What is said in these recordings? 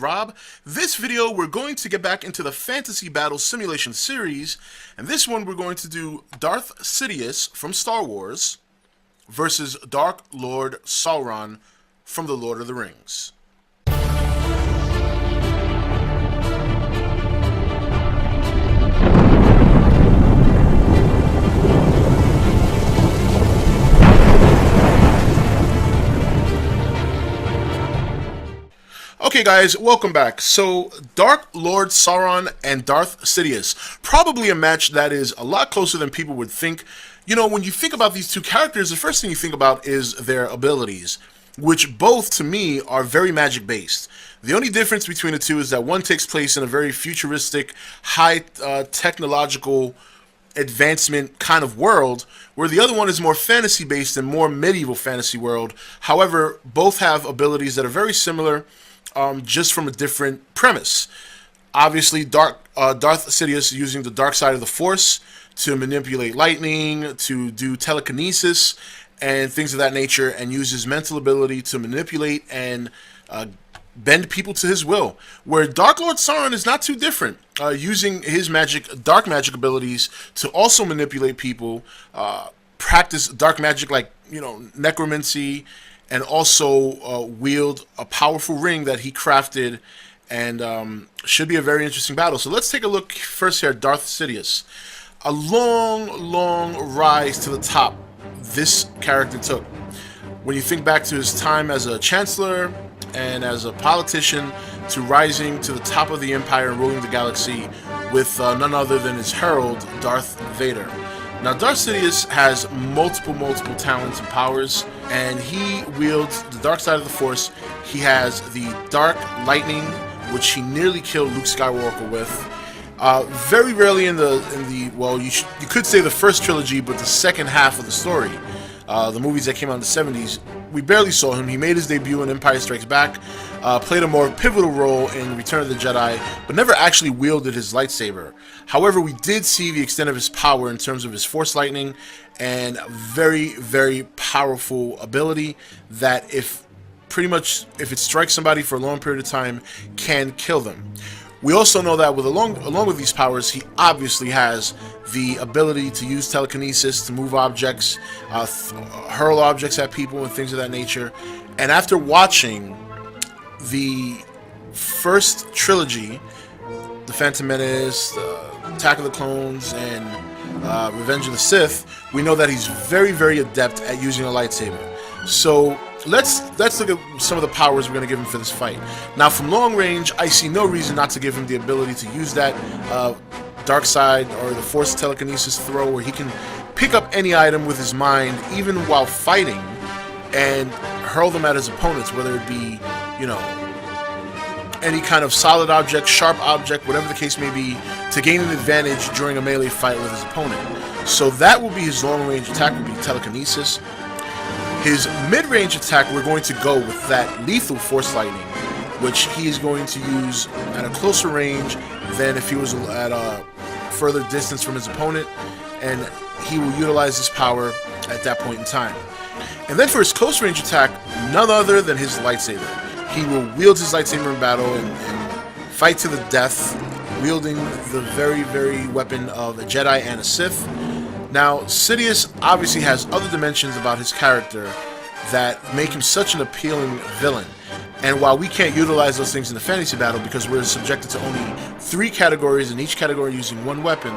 Rob. This video we're going to get back into the fantasy battle simulation series, and this one we're going to do Darth Sidious from Star Wars versus Dark Lord Sauron from the Lord of the Rings. Okay guys, welcome back. So, Dark Lord Sauron and Darth Sidious. Probably a match that is a lot closer than people would think. You know, when you think about these two characters, the first thing you think about is their abilities, which both, to me, are very magic-based. The only difference between the two is that one takes place in a very futuristic, high technological advancement kind of world, where the other one is more fantasy-based and more medieval fantasy world. However, both have abilities that are very similar, just from a different premise. Obviously, Darth Sidious using the dark side of the Force to manipulate lightning, to do telekinesis, and things of that nature, and use his mental ability to manipulate and bend people to his will. Where Dark Lord Sauron is not too different, using his dark magic abilities to also manipulate people, practice dark magic like, you know, necromancy, and also wield a powerful ring that he crafted, and should be a very interesting battle. So let's take a look first here at Darth Sidious. A long rise to the top this character took. When you think back to his time as a chancellor and as a politician, to rising to the top of the empire and ruling the galaxy with none other than his herald, Darth Vader. Now, Darth Sidious has multiple talents and powers, and he wields the dark side of the Force. He has the dark lightning, which he nearly killed Luke Skywalker with. Very rarely in the well, you could say the first trilogy, but the second half of the story, the movies that came out in the 70s, we barely saw him. He made his debut in Empire Strikes Back, played a more pivotal role in Return of the Jedi, but never actually wielded his lightsaber. However, we did see the extent of his power in terms of his Force lightning, and very powerful ability that if it strikes somebody for a long period of time, can kill them. We also know that along with these powers, he obviously has the ability to use telekinesis, to move objects, hurl objects at people and things of that nature. And after watching the first trilogy, The Phantom Menace, Attack of the Clones, and Revenge of the Sith, we know that he's very adept at using a lightsaber. So let's look at some of the powers we're going to give him for this fight. Now, from long range, I see no reason not to give him the ability to use that dark side or the Force telekinesis throw, where he can pick up any item with his mind, even while fighting, and hurl them at his opponents, whether it be, you know, any kind of solid object, sharp object, whatever the case may be, to gain an advantage during a melee fight with his opponent. So that will be his long-range attack, will be telekinesis. His mid-range attack, we're going to go with that lethal Force lightning, which he is going to use at a closer range than if he was at a further distance from his opponent, and he will utilize this power at that point in time. And then for his close-range attack, none other than his lightsaber. He will wield his lightsaber in battle and fight to the death, wielding the very weapon of a Jedi and a Sith. Now, Sidious obviously has other dimensions about his character that make him such an appealing villain. And while we can't utilize those things in the fantasy battle because we're subjected to only 3 categories, and each category using 1 weapon,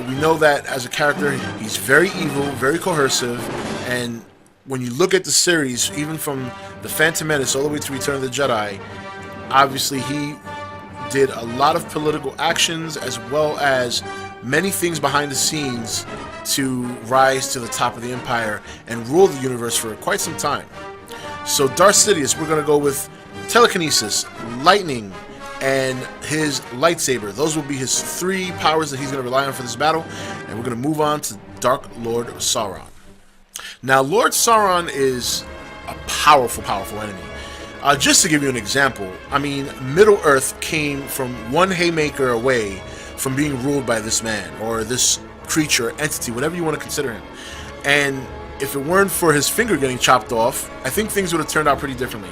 we know that as a character, he's very evil, very coercive, and when you look at the series, even from The Phantom Menace all the way to Return of the Jedi, obviously he did a lot of political actions as well as many things behind the scenes to rise to the top of the Empire and rule the universe for quite some time. So Darth Sidious, we're going to go with telekinesis, lightning, and his lightsaber. Those will be his 3 powers that he's going to rely on for this battle, and we're going to move on to Dark Lord Sauron. Now, Lord Sauron is a powerful enemy. Just to give you an example, I mean, Middle-earth came from one haymaker away from being ruled by this man, or this creature, entity, whatever you want to consider him. And if it weren't for his finger getting chopped off, I think things would have turned out pretty differently.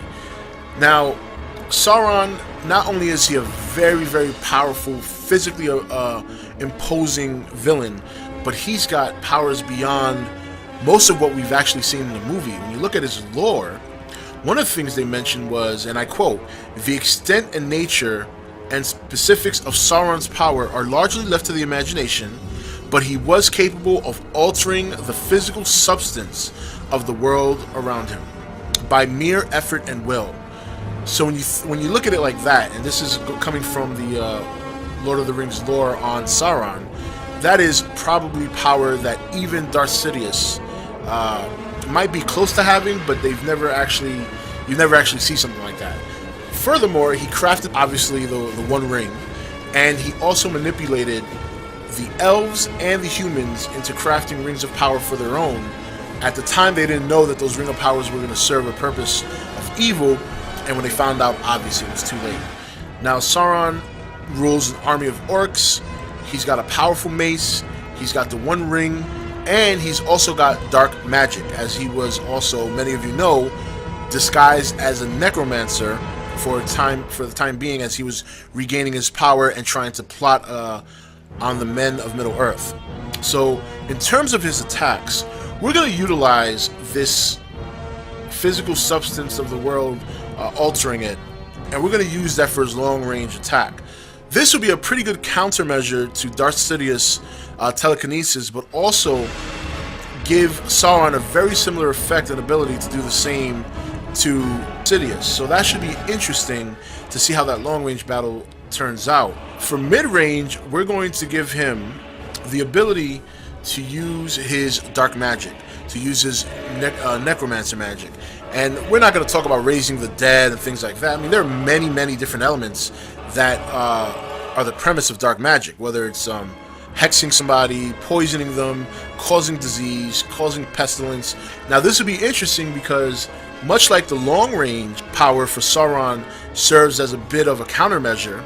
Now, Sauron, not only is he a very, very powerful, physically imposing villain, but he's got powers beyond most of what we've actually seen in the movie. When you look at his lore, one of the things they mentioned was, and I quote, "The extent and nature and specifics of Sauron's power are largely left to the imagination, but he was capable of altering the physical substance of the world around him by mere effort and will." So when you look at it like that, and this is coming from the Lord of the Rings lore on Sauron, that is probably power that even Darth Sidious might be close to having, but you never actually see something like that. Furthermore, he crafted obviously the One Ring, and he also manipulated the elves and the humans into crafting rings of power for their own. At the time, they didn't know that those ring of powers were going to serve a purpose of evil, and when they found out, obviously it was too late. Now, Sauron rules an army of orcs. He's got a powerful mace. He's got the One Ring, and he's also got dark magic, as he was also, many of you know, disguised as a necromancer for the time being, as he was regaining his power and trying to plot on the men of Middle Earth. So, in terms of his attacks, we're going to utilize this physical substance of the world, altering it, and we're going to use that for his long-range attack. This would be a pretty good countermeasure to Darth Sidious' telekinesis, but also give Sauron a very similar effect and ability to do the same to Sidious. So that should be interesting to see how that long-range battle turns out. For mid-range, we're going to give him the ability to use his dark magic, to use his necromancer magic. And we're not going to talk about raising the dead and things like that. I mean, there are many, many different elements that are the premise of dark magic, whether it's hexing somebody, poisoning them, causing disease, causing pestilence. Now, this would be interesting because much like the long-range power for Sauron serves as a bit of a countermeasure,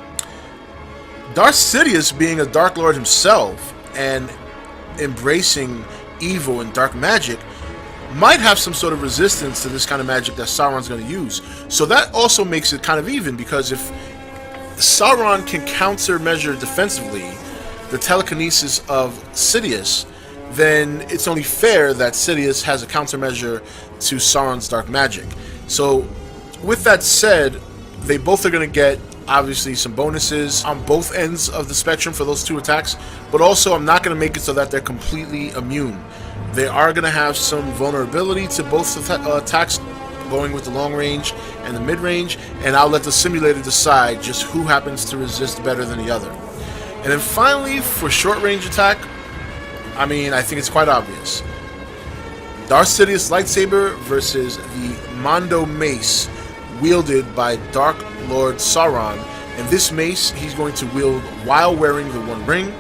Darth Sidious, being a Dark Lord himself and embracing evil and dark magic, might have some sort of resistance to this kind of magic that Sauron's going to use. So that also makes it kind of even, because if Sauron can countermeasure defensively the telekinesis of Sidious, then it's only fair that Sidious has a countermeasure to Sauron's dark magic. So with that said, they both are going to get obviously some bonuses on both ends of the spectrum for those two attacks, but also I'm not going to make it so that they're completely immune. They are going to have some vulnerability to both attacks, going with the long range and the mid range, and I'll let the simulator decide just who happens to resist better than the other. And then finally, for short range attack, I mean, I think it's quite obvious. Darth Sidious lightsaber versus the Mondo mace wielded by Dark Lord Sauron. And this mace he's going to wield while wearing the One Ring.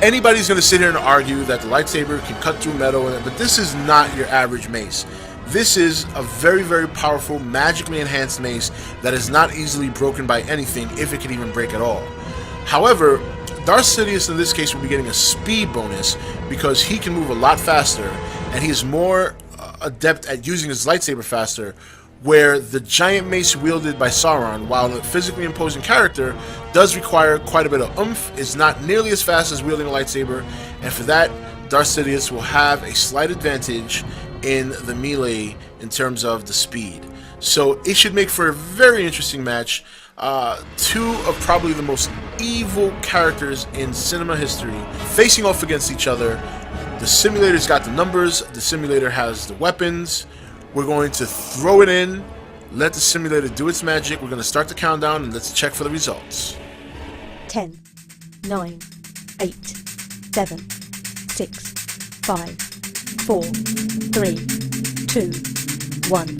Anybody's going to sit here and argue that the lightsaber can cut through metal, but this is not your average mace. This is a very, very powerful, magically enhanced mace that is not easily broken by anything, if it can even break at all. However, Darth Sidious in this case will be getting a speed bonus because he can move a lot faster, and he is more adept at using his lightsaber faster, where the giant mace wielded by Sauron, while a physically imposing character, does require quite a bit of oomph, is not nearly as fast as wielding a lightsaber, and for that, Darth Sidious will have a slight advantage in the melee in terms of the speed. So it should make for a very interesting match. Two of probably the most evil characters in cinema history facing off against each other. The simulator's got the numbers, the simulator has the weapons. We're going to throw it in, let the simulator do its magic. We're going to start the countdown, and let's check for the results. 10, 9, 8, 7, 6, 5, 4, 3, 2, 1,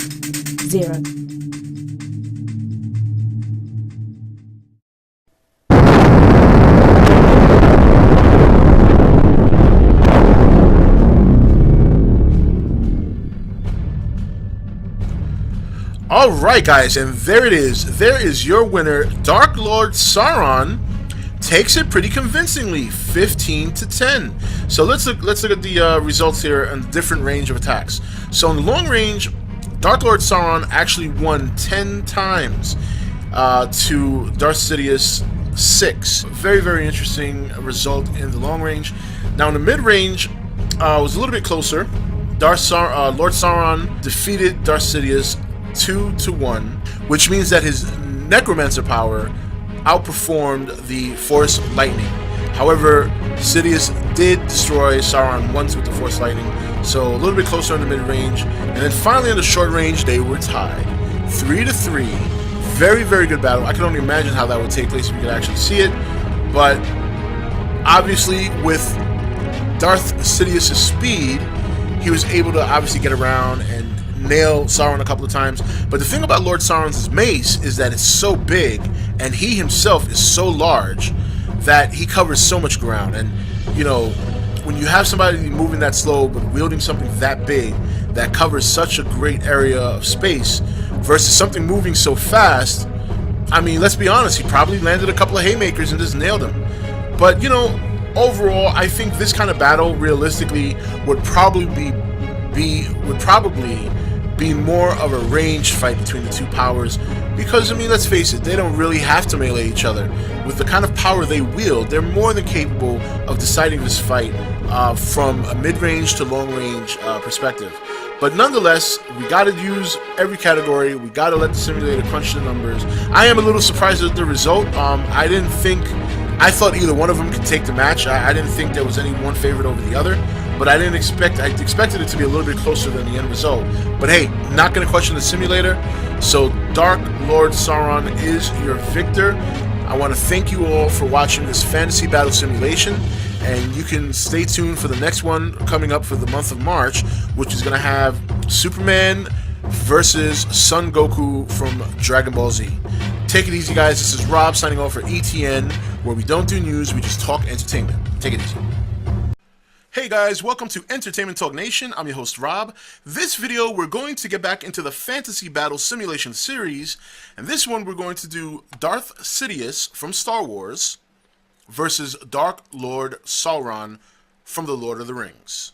0. Alright guys, and there it is. There is your winner. Dark Lord Sauron takes it pretty convincingly, 15-10. So let's look at the results here on the different range of attacks. So in the long range, Dark Lord Sauron actually won 10 times. to Darth Sidious 6. Very, very interesting result in the long range. Now in the mid range, was a little bit closer. Lord Sauron defeated Darth Sidious 2-1, which means that his necromancer power outperformed the Force Lightning. However, Sidious did destroy Sauron once with the Force Lightning, so a little bit closer in the mid-range. And then finally in the short range, they were tied. 3-3. Very, very good battle. I can only imagine how that would take place if you could actually see it. But obviously, with Darth Sidious' speed, he was able to obviously get around and nail Sauron a couple of times. But the thing about Lord Sauron's mace is that it's so big, and he himself is so large, that he covers so much ground. And you know, when you have somebody moving that slow but wielding something that big that covers such a great area of space versus something moving so fast, I mean, let's be honest, he probably landed a couple of haymakers and just nailed him. But you know, overall, I think this kind of battle realistically would probably be more of a range fight between the two powers, because I mean, let's face it, they don't really have to melee each other. With the kind of power they wield, they're more than capable of deciding this fight from a mid-range to long-range perspective. But nonetheless, we got to use every category. We got to let the simulator crunch the numbers. I am a little surprised at the result. I thought either one of them could take the match. I didn't think there was any one favorite over the other. But I expected it to be a little bit closer than the end result. But hey, not going to question the simulator. So Dark Lord Sauron is your victor. I want to thank you all for watching this fantasy battle simulation. And you can stay tuned for the next one coming up for the month of March, which is going to have Superman versus Son Goku from Dragon Ball Z. Take it easy, guys. This is Rob signing off for ETN, where we don't do news, we just talk entertainment. Take it easy. Hey guys, welcome to Entertainment Talk Nation. I'm your host Rob. This video we're going to get back into the Fantasy Battle Simulation series, and this one we're going to do Darth Sidious from Star Wars versus Dark Lord Sauron from The Lord of the Rings.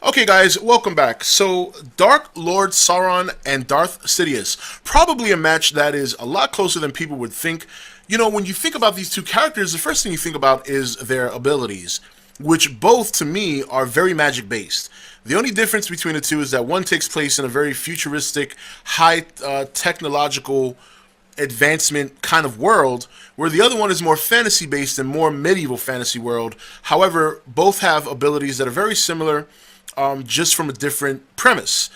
Okay guys, welcome back. So, Dark Lord Sauron and Darth Sidious. Probably a match that is a lot closer than people would think. You know, when you think about these two characters, the first thing you think about is their abilities, which both, to me, are very magic-based. The only difference between the two is that one takes place in a very futuristic, high technological advancement kind of world, where the other one is more fantasy-based and more medieval fantasy world. However, both have abilities that are very similar, just from a different premise.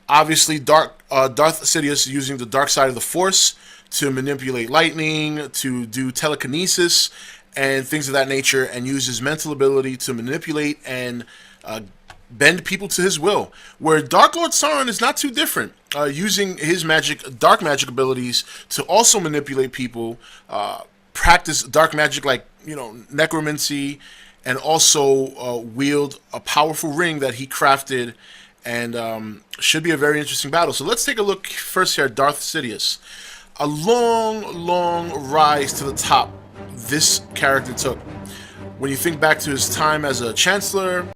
Obviously, Darth Sidious using the dark side of the Force to manipulate lightning, to do telekinesis, and things of that nature, and use his mental ability to manipulate and bend people to his will. Where Dark Lord Sauron is not too different, using his dark magic abilities to also manipulate people, practice dark magic like, you know, necromancy, and also wield a powerful ring that he crafted, and should be a very interesting battle. So let's take a look first here at Darth Sidious. A long, long rise to the top this character took. When you think back to his time as a Chancellor,